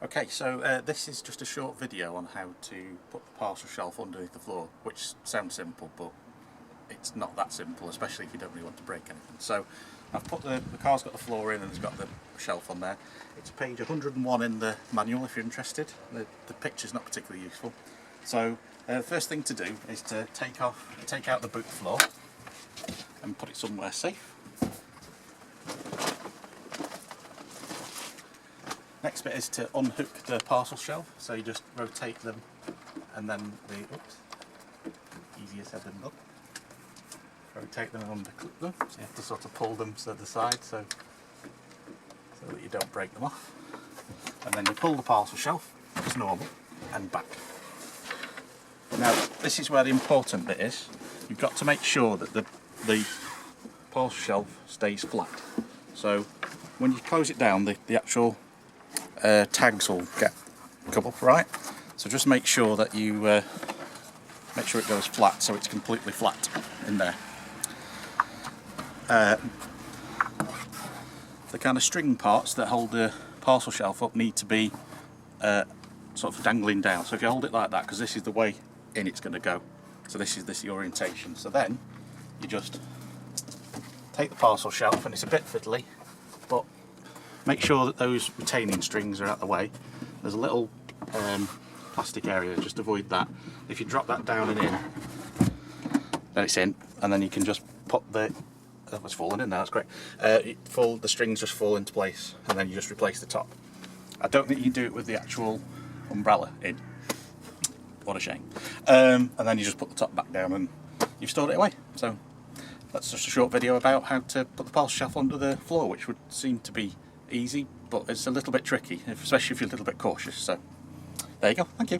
Okay, so this is just a short video on how to put the parcel shelf underneath the floor, which sounds simple, but it's not that simple, especially if you don't really want to break anything. So I've put the car's got the floor in and it's got the shelf on there. It's page 101 in the manual if you're interested. The picture's not particularly useful. So the first thing to do is to take out the boot floor and put it somewhere safe. Next bit is to unhook the parcel shelf, so you just rotate them and then easier said than done. Rotate them and underclip them, so you have to sort of pull them to the side so that you don't break them off. And then you pull the parcel shelf as normal and back. Now this is where the important bit is. You've got to make sure that the parcel shelf stays flat. So when you close it down, the actual tags will come up right, so just make sure that you make sure it goes flat, so it's completely flat in there. The kind of string parts that hold the parcel shelf up need to be sort of dangling down, so if you hold it like that, because this is the way in it's going to go, so this is the orientation. So then you just take the parcel shelf, and it's a bit fiddly, but make sure that those retaining strings are out the way. There's a little plastic area, just avoid that. If you drop that down and in, then it's in, and then you can just put that was falling in there, that's great. The strings just fall into place, and then you just replace the top. I don't think you can do it with the actual umbrella in. What a shame. And then you just put the top back down and you've stored it away. So that's just a short video about how to put the parcel shelf under the floor, which would seem to be easy, but it's a little bit tricky, especially if you're a little bit cautious. So there you go, thank you.